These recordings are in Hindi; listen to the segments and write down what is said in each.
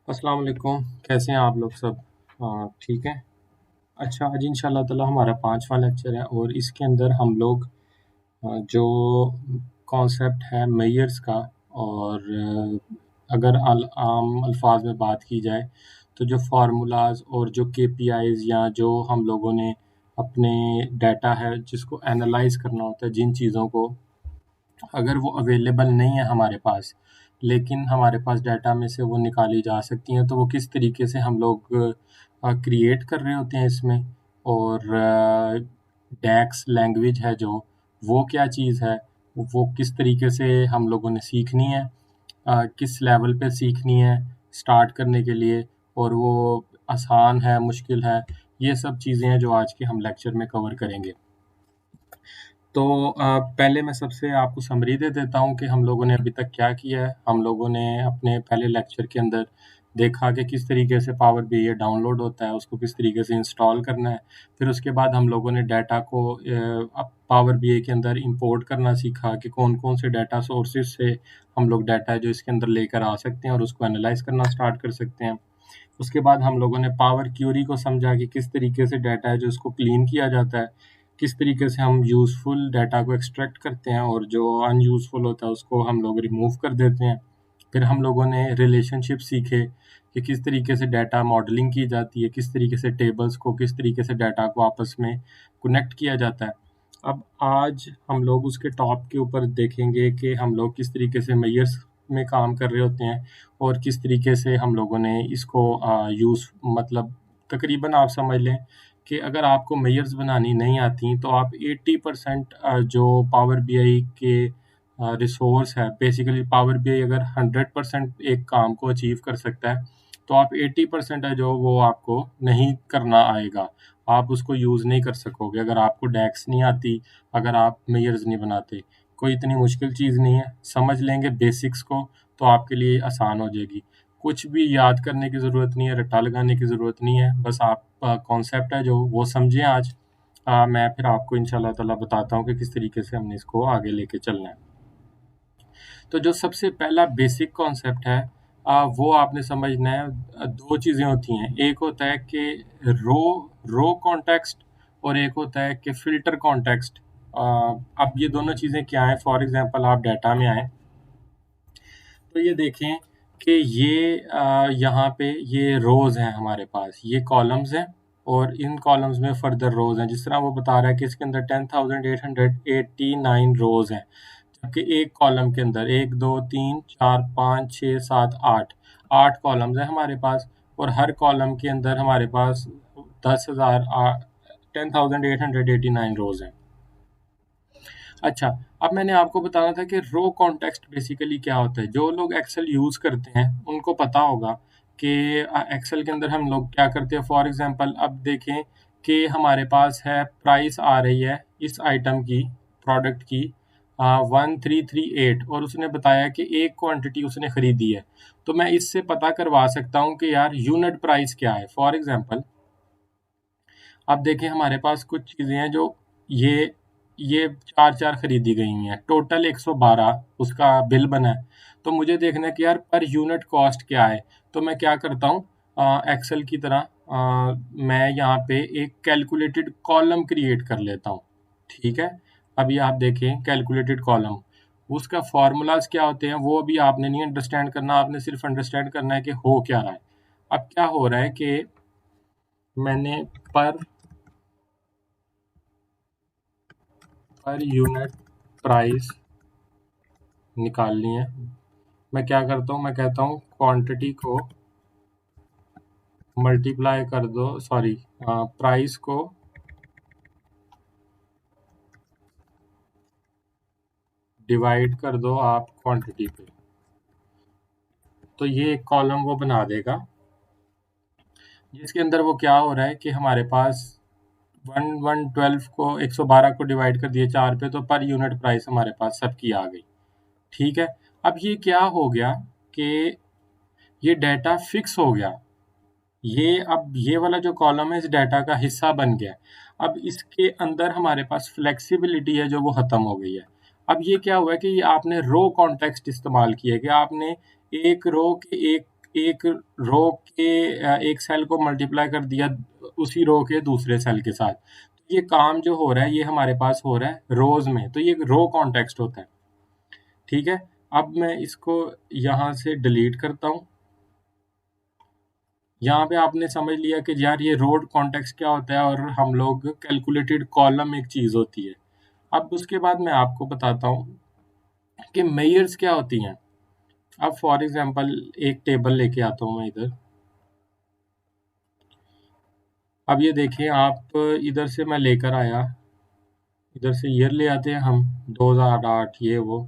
अस्सलाम वालेकुम। कैसे हैं आप लोग सब? ठीक हैं? अच्छा, आज इंशाल्लाह ताला हमारा 5वां लेक्चर है और इसके अंदर हम लोग जो कॉन्सेप्ट है मेयर्स का और अगर आम अल्फाज में बात की जाए तो जो फार्मूलाज और जो केपीआईज या जो हम लोगों ने अपने डाटा है जिसको एनालाइज करना होता है जिन चीज़ों को, अगर वो अवेलेबल नहीं है हमारे पास, लेकिन हमारे पास डाटा में से वो निकाली जा सकती हैं, तो वो किस तरीके से हम लोग क्रिएट कर रहे होते हैं इसमें। और डैक्स लैंग्वेज है जो, वो क्या चीज़ है, वो किस तरीके से हम लोगों ने सीखनी है, किस लेवल पे सीखनी है स्टार्ट करने के लिए, और वो आसान है, मुश्किल है, ये सब चीज़ें हैं जो आज के हम लेक्चर में कवर करेंगे। तो पहले मैं सबसे आपको समरी दे देता हूँ कि हम लोगों ने अभी तक क्या किया है। हम लोगों ने अपने पहले लेक्चर के अंदर देखा कि किस तरीके से पावर बीआई डाउनलोड होता है, उसको किस तरीके से इंस्टॉल करना है। फिर उसके बाद हम लोगों ने डाटा को पावर बीआई के अंदर इंपोर्ट करना सीखा कि कौन-कौन से डाटा सोर्सेज़ से हम लोग डाटा है जो इसके अंदर लेकर आ सकते हैं और उसको एनालाइज़ करना स्टार्ट कर सकते हैं। उसके बाद हम लोगों ने पावर क्यूरी को समझा कि किस तरीके से डाटा है जो उसको क्लीन किया जाता है, किस तरीके से हम यूज़फुल डाटा को एक्सट्रैक्ट करते हैं और जो अनयूज़फुल होता है उसको हम लोग रिमूव कर देते हैं। फिर हम लोगों ने रिलेशनशिप सीखे कि किस तरीके से डाटा मॉडलिंग की जाती है, किस तरीके से टेबल्स को, किस तरीके से डाटा को आपस में कनेक्ट किया जाता है। अब आज हम लोग उसके टॉप के ऊपर देखेंगे कि हम लोग किस तरीके से मेयर्स में काम कर रहे होते हैं और किस तरीके से हम लोगों ने इसको यूज़, मतलब तकरीबन आप समझ लें कि अगर आपको मेयर्स बनानी नहीं आती तो आप 80% जो पावर बीआई के रिसोर्स है, बेसिकली पावर बीआई अगर 100% एक काम को अचीव कर सकता है, तो आप 80% है जो वो आपको नहीं करना आएगा। आप उसको यूज़ नहीं कर सकोगे अगर आपको डैक्स नहीं आती, अगर आप मेयर्स नहीं बनाते। कोई इतनी मुश्किल चीज़ नहीं है, समझ लेंगे बेसिक्स को तो आपके लिए आसान हो जाएगी। कुछ भी याद करने की ज़रूरत नहीं है, रट्टा लगाने की ज़रूरत नहीं है, बस आप कॉन्सेप्ट है जो वो समझें आज। मैं फिर आपको इंशाल्लाह ताला बताता हूँ कि किस तरीके से हमने इसको आगे लेके चलना है। तो जो सबसे पहला बेसिक कॉन्सेप्ट है, वो आपने समझना है। 2 चीज़ें होती हैं, एक होता है कि रो रो कॉन्टेक्स्ट और एक होता है कि फ़िल्टर कॉन्टेक्स्ट। अब ये दोनों चीज़ें क्या हैं? फॉर एग्ज़ाम्पल आप डाटा में आएँ, तो ये देखें कि ये यहाँ पे ये रोज़ हैं हमारे पास, ये कॉलम्स हैं और इन कॉलम्स में फर्दर रोज़ हैं। जिस तरह वो बता रहा है कि इसके अंदर 10,889 रोज़ हैं, जबकि एक कॉलम के अंदर 1, 2, 3, 4, 5, 6, 7, 8 कॉलम्स हैं हमारे पास और हर कॉलम के अंदर हमारे पास 10,889 रोज़ हैं। अच्छा, अब मैंने आपको बताना था कि रो कॉन्टेक्स्ट बेसिकली क्या होता है। जो लोग एक्सेल यूज़ करते हैं, उनको पता होगा कि एक्सेल के अंदर हम लोग क्या करते हैं। फॉर एग्ज़ाम्पल अब देखें कि हमारे पास है, प्राइस आ रही है इस आइटम की, प्रोडक्ट की 1338 और उसने बताया कि एक क्वांटिटी उसने खरीदी है। तो मैं इससे पता करवा सकता हूँ कि यार यूनिट प्राइस क्या है। फॉर एग्ज़ाम्पल अब देखें हमारे पास कुछ चीज़ें हैं जो ये 4-4 खरीदी गई हैं, टोटल 112 उसका बिल बना है। तो मुझे देखना है कि यार पर यूनिट कॉस्ट क्या है। तो मैं क्या करता हूँ, एक्सेल की तरह मैं यहाँ पे एक कैलकुलेटेड कॉलम क्रिएट कर लेता हूँ। ठीक है? अभी आप देखें कैलकुलेटेड कॉलम, उसका फ़ॉर्मूलाज़ क्या होते हैं वो अभी आपने नहीं अंडरस्टैंड करना, आपने सिर्फ़ अंडरस्टैंड करना है कि हो क्या रहा है। अब क्या हो रहा है कि मैंने पर पर यूनिट प्राइस निकालनी है। मैं क्या करता हूँ, मैं कहता हूँ क्वांटिटी को मल्टीप्लाई कर दो, सॉरी, प्राइस को डिवाइड कर दो आप क्वांटिटी पे। तो ये एक कॉलम वो बना देगा जिसके अंदर वो क्या हो रहा है कि हमारे पास 112 को 112 को डिवाइड कर दिए 4 पे, तो पर यूनिट प्राइस हमारे पास सबकी आ गई। ठीक है? अब ये क्या हो गया कि ये डाटा फिक्स हो गया। अब ये वाला जो कॉलम है इस डाटा का हिस्सा बन गया है। अब इसके अंदर हमारे पास फ्लेक्सिबिलिटी है जो वो ख़त्म हो गई है। अब ये क्या हुआ है कि ये आपने रो कॉन्टेक्स्ट इस्तेमाल किया है कि आपने एक रो के एक एक रो के एक सेल को मल्टीप्लाई कर दिया उसी रो के दूसरे सेल के साथ। तो ये काम जो हो रहा है ये हमारे पास हो रहा है रोज में, तो ये रो कॉन्टेक्स्ट होता है। ठीक है, अब मैं इसको यहाँ से डिलीट करता हूँ। यहाँ पे आपने समझ लिया कि यार ये रो कॉन्टेक्स्ट क्या होता है, और हम लोग कैलकुलेटेड कॉलम एक चीज़ होती है। अब उसके बाद मैं आपको बताता हूँ कि मेयर्स क्या होती हैं। अब फॉर एग्जांपल एक टेबल लेके आता हूँ मैं इधर। अब ये देखें आप, इधर से मैं लेकर आया, इधर से ईयर ले आते हैं हम 2008 ये वो।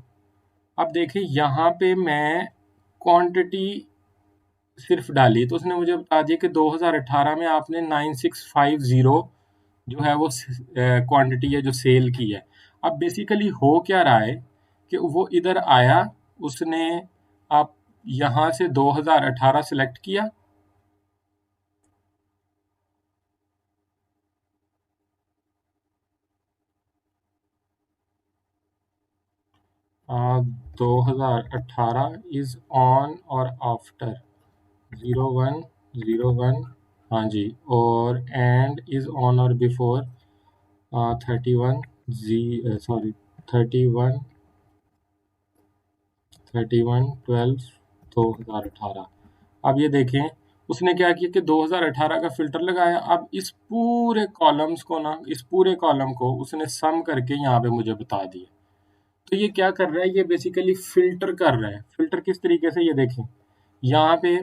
अब देखिए यहाँ पे मैं क्वांटिटी सिर्फ डाली तो उसने मुझे बता दिया कि 2018 में आपने 9650 जो है वो क्वांटिटी है जो सेल की है। अब बेसिकली हो क्या रहा है कि वो इधर आया, उसने आप यहाँ से 2018 सेलेक्ट किया, 2018 इज ऑन और आफ्टर 0101, हाँ जी, और एंड इज ऑन और बिफोर 31 जी, सॉरी 31 12 2018। अब ये देखें उसने क्या किया कि 2018 का फ़िल्टर लगाया। अब इस पूरे कॉलम्स को ना, इस पूरे कॉलम को उसने सम करके यहाँ पे मुझे बता दिया। तो ये क्या कर रहा है, ये बेसिकली फ़िल्टर कर रहा है। फ़िल्टर किस तरीके से, ये देखें यहाँ पे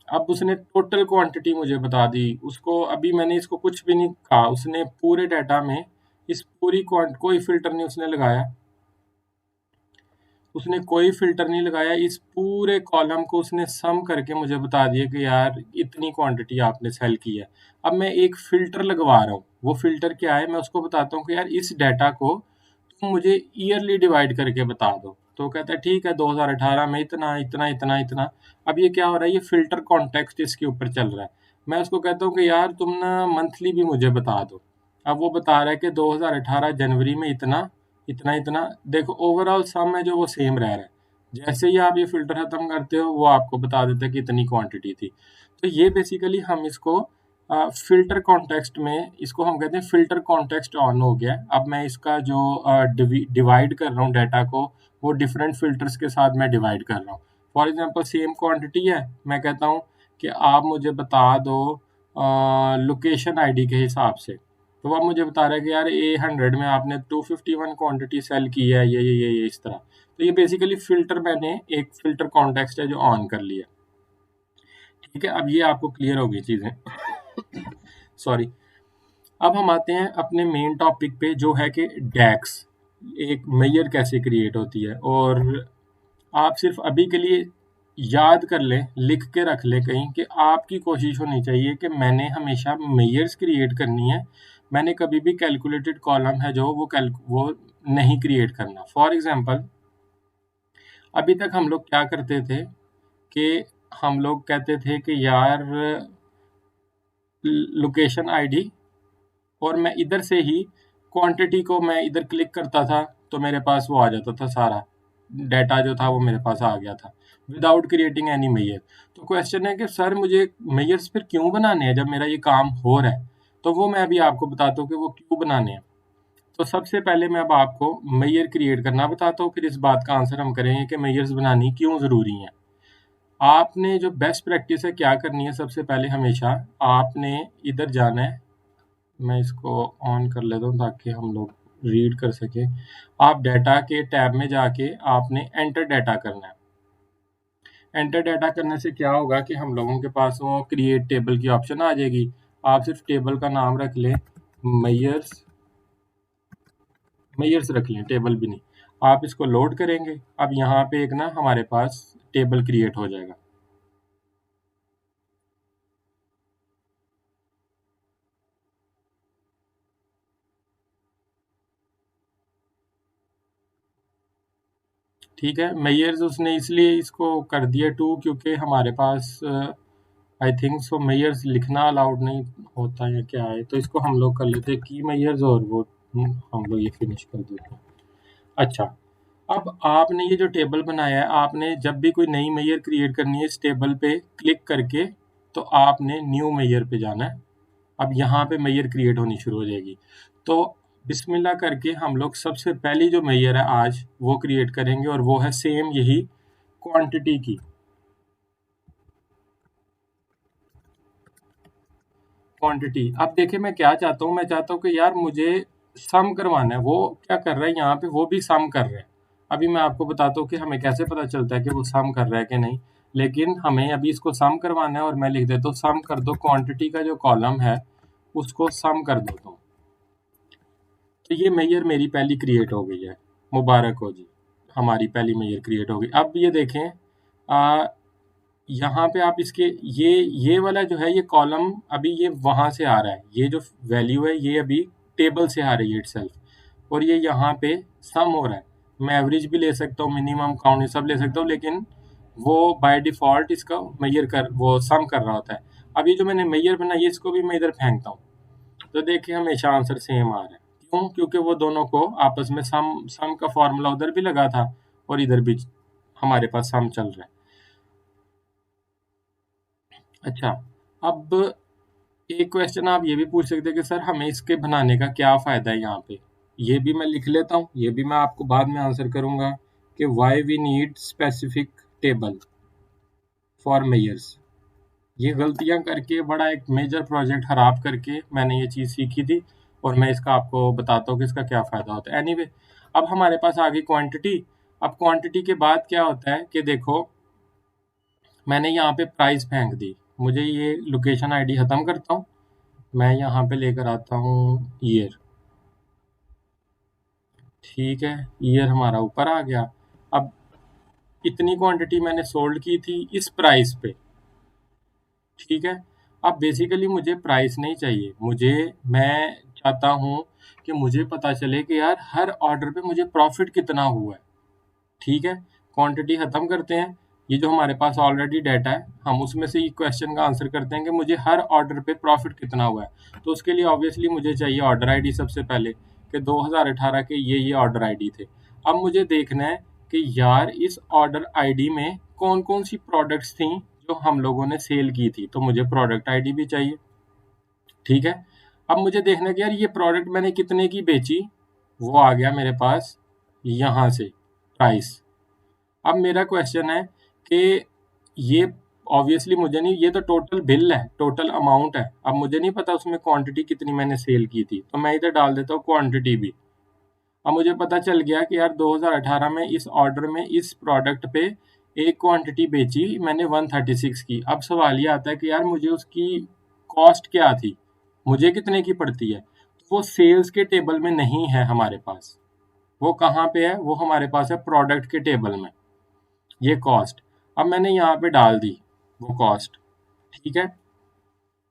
अब उसने टोटल क्वांटिटी मुझे बता दी। उसको अभी मैंने इसको कुछ भी नहीं कहा, उसने पूरे डाटा में इस पूरी कोई फ़िल्टर नहीं उसने लगाया, उसने कोई फ़िल्टर नहीं लगाया। इस पूरे कॉलम को उसने सम करके मुझे बता दिया कि यार इतनी क्वांटिटी आपने सेल की है। अब मैं एक फ़िल्टर लगवा रहा हूँ, वो फ़िल्टर क्या है मैं उसको बताता हूँ कि यार इस डाटा को तुम मुझे ईयरली डिवाइड करके बता दो। तो वो कहता है ठीक है 2018 में इतना, इतना, इतना, इतना। अब ये क्या हो रहा है, ये फ़िल्टर कॉन्टेक्स्ट इसके ऊपर चल रहा है। मैं उसको कहता हूँ कि यार तुम ना मंथली भी मुझे बता दो। अब वो बता रहा है कि 2018 जनवरी में इतना, इतना, इतना। देखो ओवरऑल सम है जो वो सेम रह रहा है। जैसे ही आप ये फ़िल्टर ख़त्म करते हो वो आपको बता देता है कि इतनी क्वांटिटी थी। तो ये बेसिकली हम इसको फ़िल्टर कॉन्टेक्स्ट में, इसको हम कहते हैं फ़िल्टर कॉन्टेक्स्ट ऑन हो गया है। अब मैं इसका जो डिवाइड कर रहा हूँ डाटा को, वो डिफरेंट फ़िल्टर्स के साथ मैं डिवाइड कर रहा हूँ। फॉर एग्ज़ाम्पल सेम क्वांटिटी है, मैं कहता हूँ कि आप मुझे बता दो लोकेशन आईडी के हिसाब से। तो वो अब मुझे बता रहा है कि यार A100 में आपने 251 क्वांटिटी सेल की है, ये इस तरह। तो ये बेसिकली फ़िल्टर, मैंने एक फ़िल्टर कॉन्टेक्स्ट है जो ऑन कर लिया। ठीक है, अब ये आपको क्लियर हो गई चीज़ें। सॉरी। अब हम आते हैं अपने मेन टॉपिक पे जो है कि डैक्स, एक मेजर कैसे क्रिएट होती है। और आप सिर्फ अभी के लिए याद कर लें, लिख के रख लें कहीं, कि आपकी कोशिश होनी चाहिए कि मैंने हमेशा मेजर्स क्रिएट करनी है। मैंने कभी भी कैलकुलेटेड कॉलम है जो वो नहीं क्रिएट करना। फॉर एग्जांपल अभी तक हम लोग क्या करते थे कि हम लोग कहते थे कि यार लोकेशन आईडी, और मैं इधर से ही क्वांटिटी को मैं इधर क्लिक करता था तो मेरे पास वो आ जाता था, सारा डाटा जो था वो मेरे पास आ गया था विदाउट क्रिएटिंग एनी मेजर। तो क्वेश्चन है कि सर मुझे मेजर्स फिर क्यों बनाने हैं जब मेरा ये काम हो रहा है। तो वो मैं अभी आपको बताता हूँ कि वो क्यों बनाने हैं। तो सबसे पहले मैं अब आपको मेजर क्रिएट करना बताता हूँ, फिर इस बात का आंसर हम करेंगे कि मेजर्स बनानी क्यों ज़रूरी हैं। आपने जो बेस्ट प्रैक्टिस है क्या करनी है, सबसे पहले हमेशा आपने इधर जाना है। मैं इसको ऑन कर लेता हूँ ताकि हम लोग रीड कर सकें। आप डाटा के टैब में जाके आपने एंटर डाटा करना है। एंटर डाटा करने से क्या होगा कि हम लोगों के पास वो क्रिएट टेबल की ऑप्शन आ जाएगी। आप सिर्फ टेबल का नाम रख लें, मेयर्स, मेयर्स रख लें, टेबल भी नहीं। आप इसको लोड करेंगे, अब यहाँ पे एक ना हमारे पास टेबल क्रिएट हो जाएगा। ठीक है, मेयर्स उसने इसलिए इसको कर दिया टू क्योंकि हमारे पास आई थिंक सो मेयर्स लिखना अलाउड नहीं होता है क्या है। तो इसको हम लोग कर लेते हैं की मेयर्स, और वो हम लोग ये फिनिश कर देते हैं। अच्छा, अब आपने ये जो टेबल बनाया है, आपने जब भी कोई नई मेजर क्रिएट करनी है इस टेबल पे क्लिक करके, तो आपने न्यू मेजर पे जाना है। अब यहाँ पे मेजर क्रिएट होनी शुरू हो जाएगी। तो बिस्मिल्लाह करके हम लोग सबसे पहली जो मेजर है आज वो क्रिएट करेंगे, और वो है सेम यही क्वांटिटी की। क्वांटिटी, अब देखिए मैं क्या चाहता हूँ, मैं चाहता हूँ कि यार मुझे सम करवाना है। वो क्या कर रहा है यहाँ पे, वो भी सम कर रहा है। अभी मैं आपको बताता हूँ कि हमें कैसे पता चलता है कि वो सम कर रहा है कि नहीं, लेकिन हमें अभी इसको सम करवाना है, और मैं लिख देता हूँ सम कर दो क्वांटिटी का जो कॉलम है उसको सम कर देता हूँ। तो ये मेजर मेरी पहली क्रिएट हो गई है, मुबारक हो जी, हमारी पहली मेजर क्रिएट हो गई। अब ये देखें, यहाँ पे आप इसके ये वाला जो है ये कॉलम अभी ये वहाँ से आ रहा है, ये जो वैल्यू है ये अभी टेबल से आ रही है इटसेल्फ, और ये यहाँ पे सम हो रहा है। मैं एवरेज भी ले सकता हूँ, मिनिमम काउंट ये सब ले सकता हूँ, लेकिन वो बाय डिफ़ॉल्ट इसका मेजर कर वो सम कर रहा होता है। अभी जो मैंने मेजर बनाई है इसको भी मैं इधर फेंकता हूँ, तो देखिए हमेशा आंसर सेम आ रहा है। क्यों? क्योंकि वो दोनों को आपस में सम का फॉर्मूला उधर भी लगा था और इधर भी हमारे पास सम चल रहा है। अच्छा, अब एक क्वेश्चन आप ये भी पूछ सकते हैं कि सर हमें इसके बनाने का क्या फ़ायदा है यहाँ पे? ये भी मैं लिख लेता हूँ, ये भी मैं आपको बाद में आंसर करूँगा कि why we need specific table for measures. ये गलतियाँ करके बड़ा एक मेजर प्रोजेक्ट खराब करके मैंने ये चीज़ सीखी थी, और मैं इसका आपको बताता हूँ कि इसका क्या फ़ायदा होता है। एनीवे, अब हमारे पास आ गई क्वांटिटी। अब क्वांटिटी के बाद क्या होता है कि देखो, मैंने यहाँ पे प्राइस फेंक दी। मुझे ये लोकेशन आईडी ख़त्म करता हूँ, मैं यहाँ पे लेकर आता हूँ ईयर। ठीक है, ईयर हमारा ऊपर आ गया। अब इतनी क्वांटिटी मैंने सोल्ड की थी इस प्राइस पे। ठीक है, अब बेसिकली मुझे प्राइस नहीं चाहिए, मैं चाहता हूँ कि मुझे पता चले कि यार हर ऑर्डर पे मुझे प्रॉफिट कितना हुआ है। ठीक है, क्वांटिटी ख़त्म करते हैं। ये जो हमारे पास ऑलरेडी डाटा है, हम उसमें से ये क्वेश्चन का आंसर करते हैं कि मुझे हर ऑर्डर पे प्रॉफिट कितना हुआ है। तो उसके लिए ऑब्वियसली मुझे चाहिए ऑर्डर आईडी सबसे पहले, कि 2018 के ये ऑर्डर आईडी थे। अब मुझे देखना है कि यार इस ऑर्डर आईडी में कौन-कौन सी प्रोडक्ट्स थी जो हम लोगों ने सेल की थी, तो मुझे प्रोडक्ट आईडी भी चाहिए। ठीक है, अब मुझे देखना है कि यार ये प्रोडक्ट मैंने कितने की बेची, वो आ गया मेरे पास यहाँ से प्राइस। अब मेरा क्वेश्चन है कि ये ऑब्वियसली मुझे नहीं, ये तो टोटल बिल है, टोटल अमाउंट है। अब मुझे नहीं पता उसमें क्वांटिटी कितनी मैंने सेल की थी, तो मैं इधर डाल देता हूँ क्वांटिटी भी। अब मुझे पता चल गया कि यार 2018 में इस ऑर्डर में इस प्रोडक्ट पे एक क्वांटिटी बेची मैंने 136 की। अब सवाल ये आता है कि यार मुझे उसकी कॉस्ट क्या थी, मुझे कितने की पड़ती है। तो वो सेल्स के टेबल में नहीं है हमारे पास। वो कहाँ पे है? वो हमारे पास है प्रोडक्ट के टेबल में, ये कॉस्ट। अब मैंने यहाँ पे डाल दी वो कॉस्ट। ठीक है,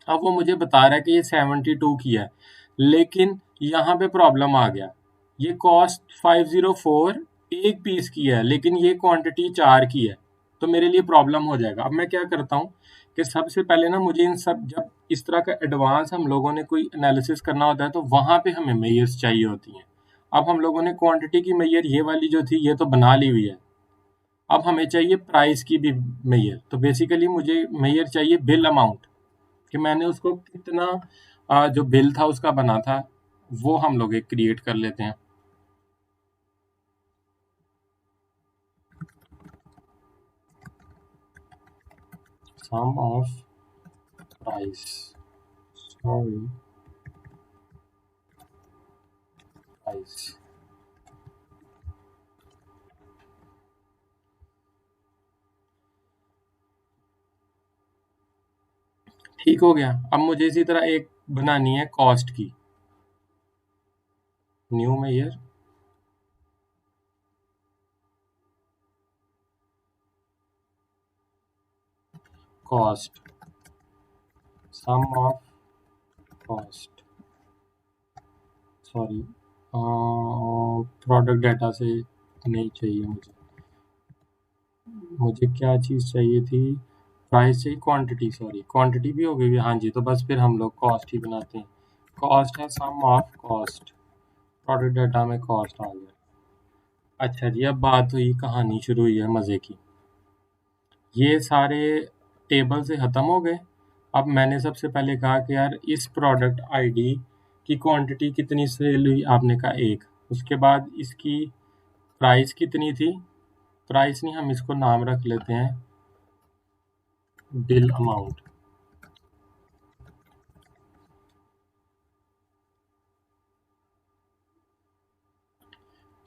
अब वो मुझे बता रहा है कि ये 72 की है, लेकिन यहाँ पे प्रॉब्लम आ गया। ये कॉस्ट 504 एक पीस की है, लेकिन ये क्वांटिटी 4 की है, तो मेरे लिए प्रॉब्लम हो जाएगा। अब मैं क्या करता हूँ कि सबसे पहले ना मुझे इन सब, जब इस तरह का एडवांस हम लोगों ने कोई एनालिसिस करना होता है तो वहाँ पे हमें मेजर्स चाहिए होती हैं। अब हम लोगों ने क्वांटिटी की मेजर ये वाली जो थी ये तो बना ली हुई है, अब हमें चाहिए प्राइस की भी मेजर। तो बेसिकली मुझे मेजर चाहिए बिल अमाउंट, कि मैंने उसको कितना जो बिल था उसका बना था, वो हम लोग एक क्रिएट कर लेते हैं। सम ऑफ प्राइस, सॉरी प्राइस। ठीक हो गया। अब मुझे इसी तरह एक बनानी है कॉस्ट की, new measure, cost, sum of cost, sorry product data से नहीं चाहिए मुझे, मुझे क्या चीज़ चाहिए थी, प्राइस चाहिए, क्वांटिटी, सॉरी क्वांटिटी भी हो गई। हाँ जी, तो बस फिर हम लोग कॉस्ट ही बनाते हैं। कॉस्ट है सम ऑफ कॉस्ट, प्रोडक्ट डाटा में कॉस्ट आ गया। अच्छा जी, अब बात हुई, कहानी शुरू हुई है मज़े की। ये सारे टेबल से ख़त्म हो गए। अब मैंने सबसे पहले कहा कि यार इस प्रोडक्ट आईडी की क्वांटिटी कितनी सेल हुई? आपने कहा 1। उसके बाद इसकी प्राइस कितनी थी? प्राइस नहीं, हम इसको नाम रख लेते हैं बिल अमाउंट।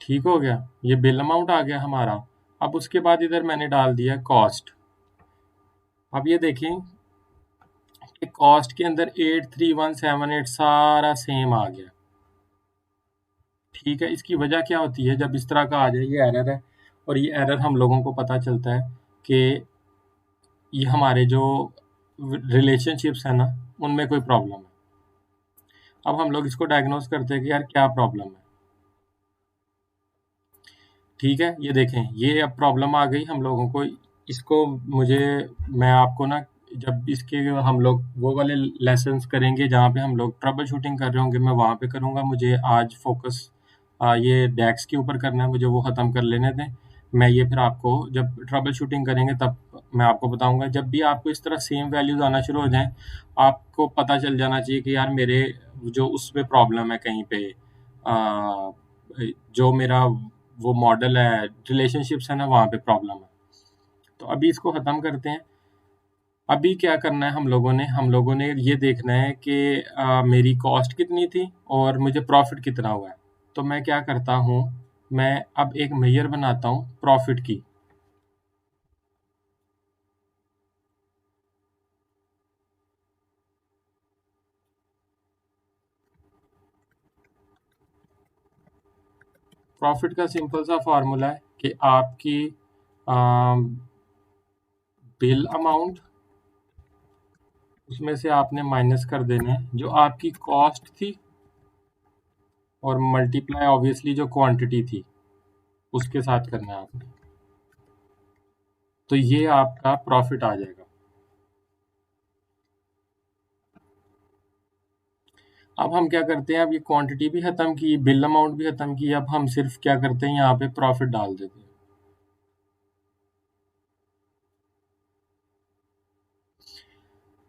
ठीक हो गया? ये बिल अमाउंट आ गया हमारा। अब उसके बाद इधर मैंने डाल दिया कॉस्ट। अब ये देखें कि कॉस्ट के अंदर 83178 सारा सेम आ गया। ठीक है, इसकी वजह क्या होती है? जब इस तरह का आ जाए, ये एरर है। और ये एरर हम लोगों को पता चलता है कि ये हमारे जो रिलेशनशिप्स हैं ना, उनमें कोई प्रॉब्लम है। अब हम लोग इसको डायग्नोस करते हैं कि यार क्या प्रॉब्लम है। ठीक है, ये देखें, ये अब प्रॉब्लम आ गई हम लोगों को। इसको मुझे मैं आपको ना, जब इसके हम लोग वो वाले लेसन्स करेंगे जहाँ पे हम लोग ट्रबल शूटिंग कर रहे होंगे, मैं वहाँ पे करूँगा। मुझे आज फोकस ये डैक्स के ऊपर करना है, मुझे वो ख़त्म कर लेने दें। मैं ये फिर आपको जब ट्रबल शूटिंग करेंगे तब मैं आपको बताऊँगा। जब भी आपको इस तरह सेम वैल्यूज़ आना शुरू हो जाएँ, आपको पता चल जाना चाहिए कि यार मेरे जो उसमें प्रॉब्लम है कहीं पे, जो मेरा वो मॉडल है, रिलेशनशिप्स है ना, वहाँ पे प्रॉब्लम है। तो अभी इसको ख़त्म करते हैं। अभी क्या करना है हम लोगों ने ये देखना है कि मेरी कॉस्ट कितनी थी और मुझे प्रॉफ़िट कितना हुआ है। तो मैं क्या करता हूँ, मैं अब एक मेजर बनाता हूँ प्रॉफ़िट की। प्रॉफ़िट का सिंपल सा फ़ॉर्मूला है कि आपकी अ, बिल अमाउंट, उसमें से आपने माइनस कर देना है जो आपकी कॉस्ट थी, और मल्टीप्लाई ऑब्वियसली जो क्वांटिटी थी उसके साथ करना है आपने। तो ये आपका प्रॉफ़िट आ जाएगा। अब हम क्या करते हैं, अब ये क्वांटिटी भी ख़त्म की, बिल अमाउंट भी ख़त्म की, अब हम सिर्फ क्या करते हैं, यहाँ पे प्रॉफ़िट डाल देते हैं।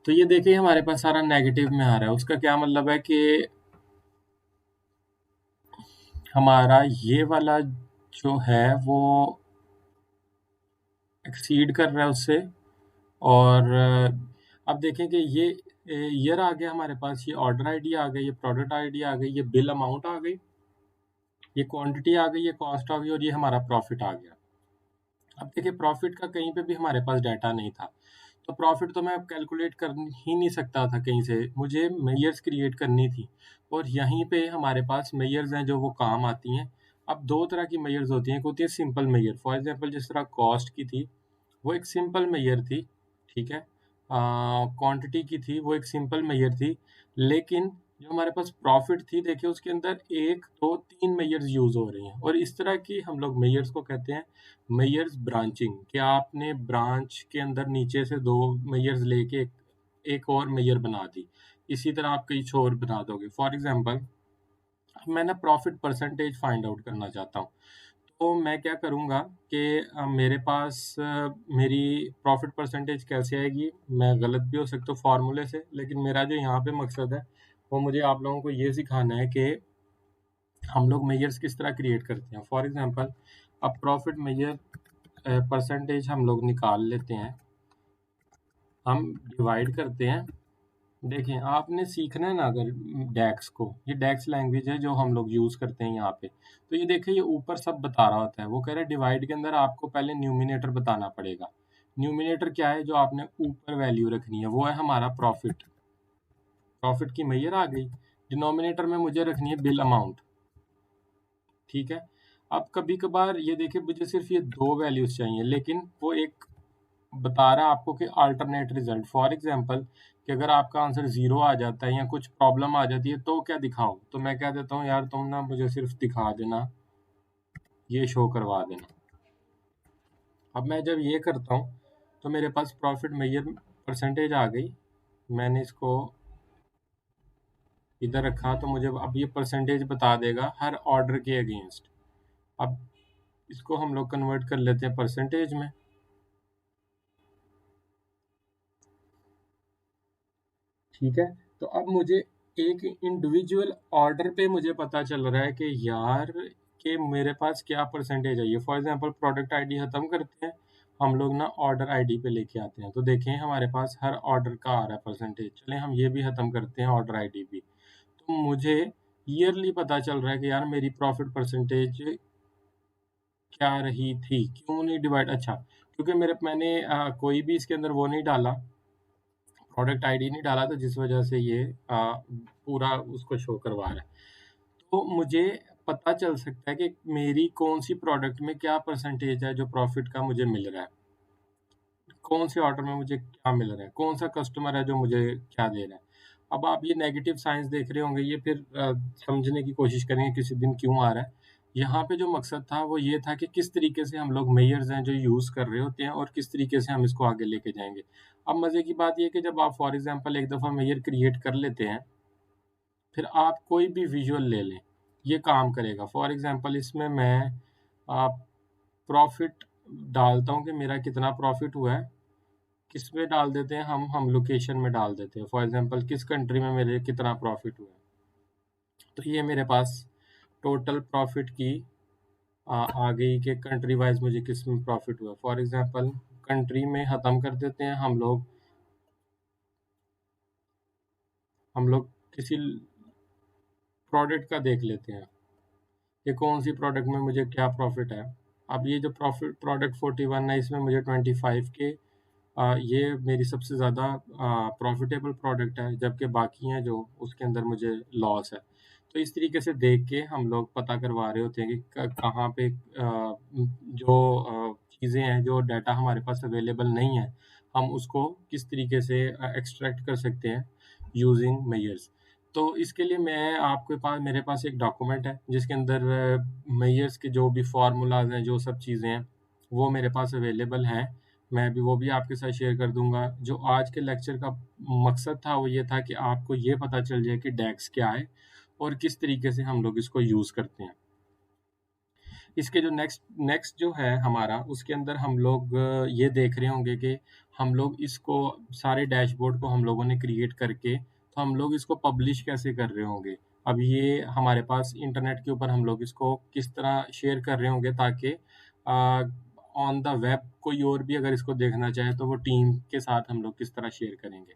तो ये देखिए हमारे पास सारा नेगेटिव में आ रहा है। उसका क्या मतलब है कि हमारा ये वाला जो है वो एक्सीड कर रहा है उससे। और अब देखें कि ये ईयर आ गया हमारे पास, ये ऑर्डर आईडी आ गई, ये प्रोडक्ट आईडी आ गई, ये बिल अमाउंट आ गई, ये क्वांटिटी आ गई, ये कॉस्ट आ गई, और ये हमारा प्रॉफ़िट आ गया। अब देखिए प्रॉफ़िट का कहीं पे भी हमारे पास डाटा नहीं था। तो प्रॉफ़िट तो मैं अब कैलकुलेट कर ही नहीं सकता था कहीं से, मुझे मेजर्स क्रिएट करनी थी। और यहीं पे हमारे पास मेजर्स हैं जो वो काम आती हैं। अब 2 तरह की मेजर्स होती हैं, एक होती है सिंपल मेजर, फॉर एग्ज़ाम्पल जिस तरह कॉस्ट की थी, वो एक सिंपल मेजर थी, ठीक है? क्वांटिटी की थी, वो एक सिंपल मेजर थी। लेकिन जो हमारे पास प्रॉफ़िट थी, देखिए उसके अंदर 1, 2, 3 मेजर्स यूज़ हो रही हैं, और इस तरह की हम लोग मेजर्स को कहते हैं मेयर्स ब्रांचिंग। कि आपने ब्रांच के अंदर नीचे से 2 मेयर्स लेके एक और मेयर बना दी। इसी तरह आप कई और बना दोगे। फॉर एग्ज़ाम्पल मैं ना प्रॉफ़िट परसेंटेज फाइंड आउट करना चाहता हूँ। तो मैं क्या करूँगा कि मेरे पास मेरी प्रॉफ़िट परसेंटेज कैसे आएगी? मैं गलत भी हो सकता हूँ फ़ॉर्मूले से, लेकिन मेरा जो यहाँ पे मकसद है, वो मुझे आप लोगों को ये सिखाना है कि हम लोग मेयर्स किस तरह क्रिएट करते हैं। फॉर एग्ज़ाम्पल अब प्रॉफ़िट मेयर परसेंटेज हम लोग निकाल लेते हैं, हम डिवाइड करते हैं। देखें आपने सीखना है ना, अगर डैक्स को, ये डैक्स लैंग्वेज है जो हम लोग यूज़ करते हैं यहाँ पे। तो ये देखिए ये ऊपर सब बता रहा होता है, वो कह रहा है डिवाइड के अंदर आपको पहले न्यूमिनेटर बताना पड़ेगा। न्यूमिनेटर क्या है? जो आपने ऊपर वैल्यू रखनी है, वो है हमारा प्रॉफिट। प्रॉफिट की मैयर आ गई। डिनोमिनेटर में मुझे रखनी है बिल अमाउंट, ठीक है? अब कभी कभार ये देखिए मुझे सिर्फ ये दो वैल्यूज चाहिए, लेकिन वो एक बता रहा है आपको कि अल्टरनेट रिजल्ट। फॉर एग्जांपल कि अगर आपका आंसर ज़ीरो आ जाता है या कुछ प्रॉब्लम आ जाती है तो क्या दिखाऊं? तो मैं कह देता हूँ यार तुम ना मुझे सिर्फ दिखा देना, ये शो करवा देना। अब मैं जब ये करता हूँ तो मेरे पास प्रॉफिट मेजर परसेंटेज आ गई। मैंने इसको इधर रखा तो मुझे अब ये परसेंटेज बता देगा हर ऑर्डर के अगेंस्ट। अब इसको हम लोग कन्वर्ट कर लेते हैं परसेंटेज में। ठीक है, तो अब मुझे एक इंडिविजुअल ऑर्डर पे मुझे पता चल रहा है कि यार कि मेरे पास क्या परसेंटेज है। ये फॉर एग्जांपल प्रोडक्ट आईडी ख़त्म करते हैं, हम लोग ना ऑर्डर आईडी पे लेके आते हैं, तो देखें हमारे पास हर ऑर्डर का आ रहा है परसेंटेज। चलें हम ये भी ख़त्म करते हैं ऑर्डर आईडी भी। तो मुझे ईयरली पता चल रहा है कि यार मेरी प्रॉफिट परसेंटेज क्या रही थी, क्यों नहीं डिवाइड। अच्छा, क्योंकि मैंने कोई भी इसके अंदर वो नहीं डाला, प्रोडक्ट आईडी नहीं डाला, तो जिस वजह से ये पूरा उसको शो करवा रहा है। तो मुझे पता चल सकता है कि मेरी कौन सी प्रोडक्ट में क्या परसेंटेज है जो प्रॉफिट का मुझे मिल रहा है, कौन से ऑर्डर में मुझे क्या मिल रहा है, कौन सा कस्टमर है जो मुझे क्या दे रहा है। अब आप ये नेगेटिव साइंस देख रहे होंगे, ये फिर समझने की कोशिश करेंगे किसी दिन क्यों आ रहा है। यहाँ पे जो मकसद था वो ये था कि किस तरीके से हम लोग मेयर्स हैं जो यूज़ कर रहे होते हैं और किस तरीके से हम इसको आगे लेके जाएंगे। अब मज़े की बात ये है कि जब आप फॉर एग्जांपल एक दफ़ा मेयर क्रिएट कर लेते हैं, फिर आप कोई भी विजुअल ले लें, ये काम करेगा। फॉर एग्जांपल इसमें मैं प्रॉफिट डालता हूँ कि मेरा कितना प्रॉफिट हुआ है, किस में डाल देते हैं हम लोकेशन में डाल देते हैं। फॉर एग्जांपल किस कंट्री में मेरे कितना प्रॉफिट हुआ है, तो ये मेरे पास टोटल प्रॉफिट की आ गई कि कंट्री वाइज मुझे किस में प्रॉफिट हुआ। फॉर एग्जांपल कंट्री में ख़त्म कर देते हैं हम लोग किसी प्रोडक्ट का देख लेते हैं कि कौन सी प्रोडक्ट में मुझे क्या प्रॉफिट है। अब ये जो प्रॉफिट प्रोडक्ट 41 है, इसमें मुझे 25 के ये मेरी सबसे ज़्यादा प्रॉफिटेबल प्रोडक्ट है, जबकि बाकी हैं जो उसके अंदर मुझे लॉस है। तो इस तरीके से देख के हम लोग पता करवा रहे होते हैं कि कहाँ पे जो चीज़ें हैं, जो डाटा हमारे पास अवेलेबल नहीं है, हम उसको किस तरीके से एक्सट्रैक्ट कर सकते हैं यूजिंग मेयर्स। तो इसके लिए मेरे पास एक डॉक्यूमेंट है जिसके अंदर मेयर्स के जो भी फार्मूलाज हैं, जो सब चीज़ें हैं, वो मेरे पास अवेलेबल हैं। मैं भी वो भी आपके साथ शेयर कर दूंगा। जो आज के लेक्चर का मकसद था वो ये था कि आपको ये पता चल जाए कि डैक्स क्या है और किस तरीके से हम लोग इसको यूज़ करते हैं। इसके जो नेक्स्ट नेक्स्ट जो है हमारा, उसके अंदर हम लोग ये देख रहे होंगे कि हम लोग इसको सारे डैशबोर्ड को हम लोगों ने क्रिएट करके, तो हम लोग इसको पब्लिश कैसे कर रहे होंगे। अब ये हमारे पास इंटरनेट के ऊपर हम लोग इसको किस तरह शेयर कर रहे होंगे ताकि ऑन द वेब कोई और भी अगर इसको देखना चाहे तो वो टीम के साथ हम लोग किस तरह शेयर करेंगे।